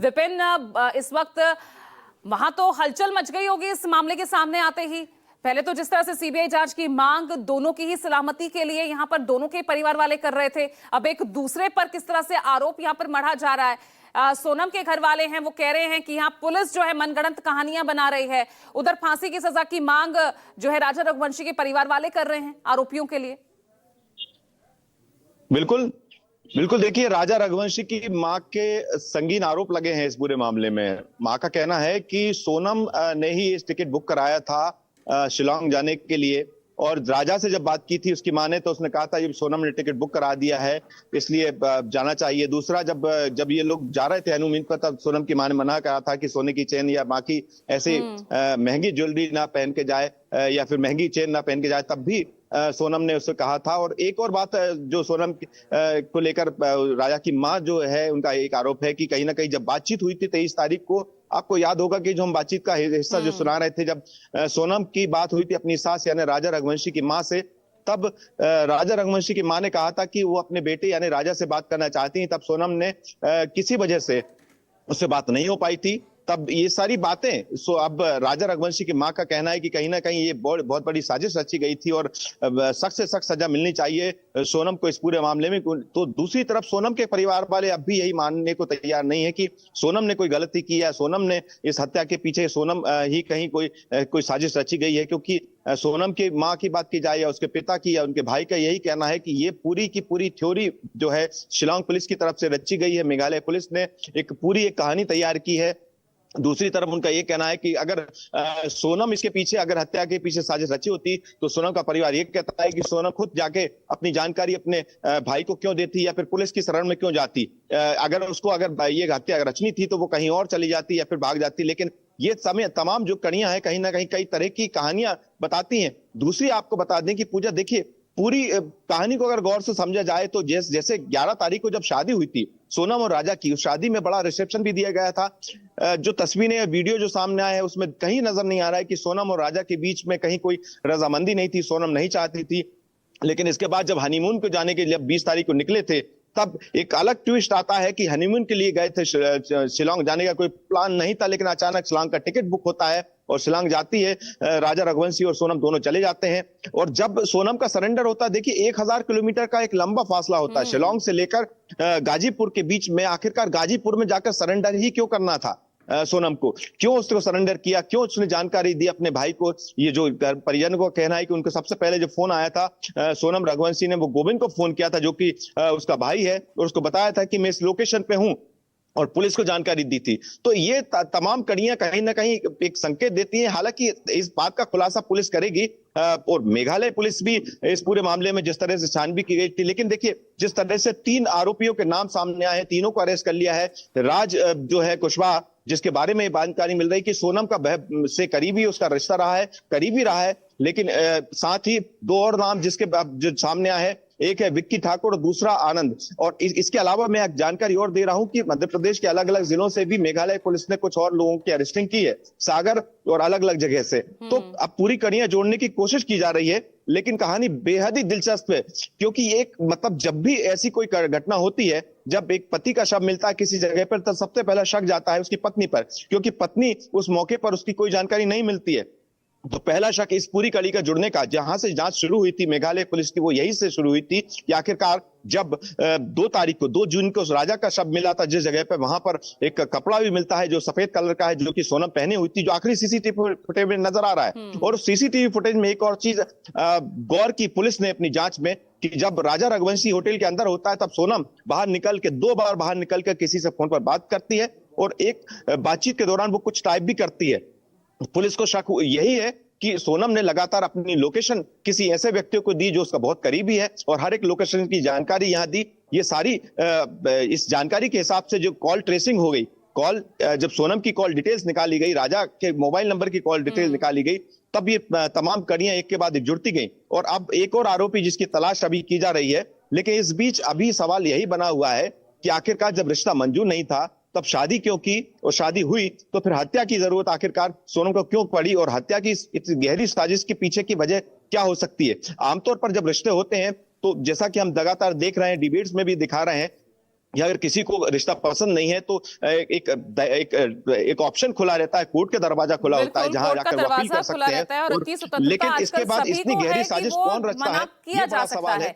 विपिन, इस वक्त वहां तो हलचल मच गई होगी इस मामले के सामने आते ही। पहले तो जिस तरह से सीबीआई जांच की मांग दोनों की ही सलामती के लिए यहां पर दोनों के परिवार वाले कर रहे थे, अब एक दूसरे पर किस तरह से आरोप यहां पर मढ़ा जा रहा है। सोनम के घर वाले हैं, वो कह रहे हैं कि यहाँ पुलिस जो है मनगढ़ंत कहानियां बना रही है। उधर फांसी की सजा की मांग जो है राजा रघुवंशी के परिवार वाले कर रहे हैं आरोपियों के लिए। बिल्कुल बिल्कुल, देखिए राजा रघुवंशी की मां के संगीन आरोप लगे हैं इस पूरे मामले में। मां का कहना है कि सोनम ने ही इस टिकट बुक कराया था शिलांग जाने के लिए, और राजा से जब बात की थी उसकी मां ने, तो उसने कहा था ये सोनम ने टिकट बुक करा दिया है इसलिए जाना चाहिए। दूसरा, जब ये लोग जा रहे थे हनीमून पर, तब सोनम की मां ने मना करा था कि सोने की चेन या बाकी ऐसे महंगी ज्वेलरी ना पहन के जाए या फिर महंगी चेन ना पहन के जाए, तब भी सोनम ने उससे कहा था। और एक और बात जो सोनम को लेकर राजा की मां जो है उनका एक आरोप है कि कहीं ना कहीं जब बातचीत हुई थी 23 तारीख को, आपको याद होगा कि जो हम बातचीत का हिस्सा जो सुना रहे थे, जब सोनम की बात हुई थी अपनी सास यानी राजा रघुवंशी की मां से, तब राजा रघुवंशी की मां ने कहा था कि वो अपने बेटे यानी राजा से बात करना चाहती हैं। तब सोनम ने किसी वजह से उससे बात नहीं हो पाई थी। तब ये सारी बातें, अब राजा रघुवंशी की मां का कहना है कि कहीं ना कहीं ये बहुत बड़ी साजिश रची गई थी और सख्त से सख्त सजा मिलनी चाहिए सोनम को इस पूरे मामले में। तो दूसरी तरफ सोनम के परिवार वाले अब भी यही मानने को तैयार नहीं है कि सोनम ने कोई गलती की है, सोनम ने इस हत्या के पीछे सोनम ही कहीं कोई साजिश रची गई है। क्योंकि सोनम की मां की बात की जाए या उसके पिता की या उनके भाई का, यही कहना है कि ये पूरी की पूरी थ्योरी जो है शिलांग पुलिस की तरफ से रची गई है। मेघालय पुलिस ने एक कहानी तैयार की है। दूसरी तरफ उनका ये कहना है कि अगर सोनम इसके पीछे, अगर हत्या के पीछे साजिश रची होती, तो सोनम का परिवार ये कहता है कि सोनम खुद जाके अपनी जानकारी अपने भाई को क्यों देती या फिर पुलिस की शरण में क्यों जाती। अगर ये हत्या रचनी थी तो वो कहीं और चली जाती या फिर भाग जाती। लेकिन ये समय तमाम जो कड़ियां हैं कहीं ना कहीं कई तरह की कहानियां बताती हैं। दूसरी आपको बता दें कि पूजा, देखिए पूरी कहानी को अगर गौर से समझा जाए तो जैसे 11 तारीख को जब शादी हुई थी सोनम और राजा की, उस शादी में बड़ा रिसेप्शन भी दिया गया था। जो तस्वीरें या वीडियो जो सामने आया है उसमें कहीं नजर नहीं आ रहा है कि सोनम और राजा के बीच में कहीं कोई रजामंदी नहीं थी, सोनम नहीं चाहती थी। लेकिन इसके बाद जब हनीमून को जाने के लिए 20 तारीख को निकले थे, तब एक अलग ट्विस्ट आता है कि हनीमून के लिए गए थे शिलांग जाने का कोई प्लान नहीं था, लेकिन अचानक शिलांग का टिकट बुक होता है और शिलांग जाती है। राजा रघुवंशी और सोनम दोनों चले जाते हैं। और जब सोनम का सरेंडर होता है, देखिए 1000 किलोमीटर का एक लंबा फासला होता है शिलांग से लेकर गाजीपुर के बीच में। आखिरकार गाजीपुर में जाकर सरेंडर ही क्यों करना था सोनम को, क्यों उसको सरेंडर किया, क्यों उसने जानकारी दी अपने भाई को। ये जो परिजन को कहना है कि उनको सबसे पहले जो फोन आया था सोनम रघुवंशी ने, वो गोविंद को फोन किया था जो कि उसका भाई है, और उसको बताया था कि मैं इस लोकेशन पे हूं और पुलिस को जानकारी दी थी। तो ये तमाम कड़ियां कहीं ना कहीं एक संकेत देती हैं। हालांकि इस बात का खुलासा पुलिस करेगी और मेघालय पुलिस भी इस पूरे मामले में जिस तरह से छानबीन की गई थी। लेकिन देखिए जिस तरह से 3 आरोपियों के नाम सामने आए हैं, तीनों को अरेस्ट कर लिया है। राज जो है कुशवाहा, जिसके बारे में जानकारी मिल रही कि सोनम का से करीबी उसका रिश्ता रहा है, करीबी रहा है। लेकिन साथ ही 2 और नाम जिसके जो सामने आए हैं, एक है विक्की ठाकुर और दूसरा आनंद। और इसके अलावा मैं एक जानकारी और दे रहा हूं कि मध्य प्रदेश के अलग अलग जिलों से भी मेघालय पुलिस ने कुछ और लोगों की अरेस्टिंग की है, सागर और अलग अलग जगह से। तो अब पूरी कड़ियां जोड़ने की कोशिश की जा रही है। लेकिन कहानी बेहद ही दिलचस्प है, क्योंकि एक जब भी ऐसी कोई घटना होती है, जब एक पति का शव मिलता है किसी जगह पर, तो सबसे पहला शक जाता है उसकी पत्नी पर, क्योंकि पत्नी उस मौके पर उसकी कोई जानकारी नहीं मिलती है। तो पहला शक इस पूरी कड़ी का जुड़ने का, जहां से जांच शुरू हुई थी मेघालय पुलिस की, वो यही से शुरू हुई थी कि आखिरकार जब 2 जून को उस राजा का शव मिला था जिस जगह पे, वहां पर एक कपड़ा भी मिलता है जो सफेद कलर का है, जो कि सोनम पहने हुई थी, जो आखिरी सीसीटीवी फुटेज में नजर आ रहा है। और उस सीसीटीवी फुटेज में एक और चीज गौर की पुलिस ने अपनी जांच में, कि जब राजा रघुवंशी होटल के अंदर होता है, तब सोनम बाहर निकल के 2 बार बाहर निकल कर किसी से फोन पर बात करती है, और एक बातचीत के दौरान वो कुछ टाइप भी करती है। पुलिस को शक यही है कि सोनम ने लगातार अपनी लोकेशन किसी ऐसे व्यक्तियों को दी जो उसका बहुत करीबी है, और हर एक लोकेशन की जानकारी यहां दी। ये सारी इस जानकारी के हिसाब से जो कॉल ट्रेसिंग हो गई, जब सोनम की कॉल डिटेल्स निकाली गई, राजा के मोबाइल नंबर की कॉल डिटेल्स निकाली गई, तब ये तमाम कड़ियां एक के बाद एक जुड़ती गई। और अब एक और आरोपी जिसकी तलाश अभी की जा रही है। लेकिन इस बीच अभी सवाल यही बना हुआ है कि आखिरकार जब रिश्ता मंजूर नहीं था, तब शादी क्यों की, और शादी हुई तो फिर हत्या की जरूरत आखिरकार सोनम को क्यों पड़ी, और हत्या की इस गहरी साजिश के पीछे की वजह क्या हो सकती है। आमतौर पर जब रिश्ते होते हैं, तो जैसा कि हम लगातार देख रहे हैं, डिबेट्स में भी दिखा रहे हैं, या अगर किसी को रिश्ता पसंद नहीं है तो एक ऑप्शन खुला रहता है, कोर्ट का दरवाजा खुला होता है, बिल्कुल, जहां कोर्ट का जाकर वकील दरवाजा कर खुला सकते हैं। रहता है और उनकी स्वतंत्रता लेकिन इसके आजकल बाद सभी इतनी को गहरी है कि साजिश वो कौन रचता मना है, किया ये जा बड़ा सकता सवाल है। है।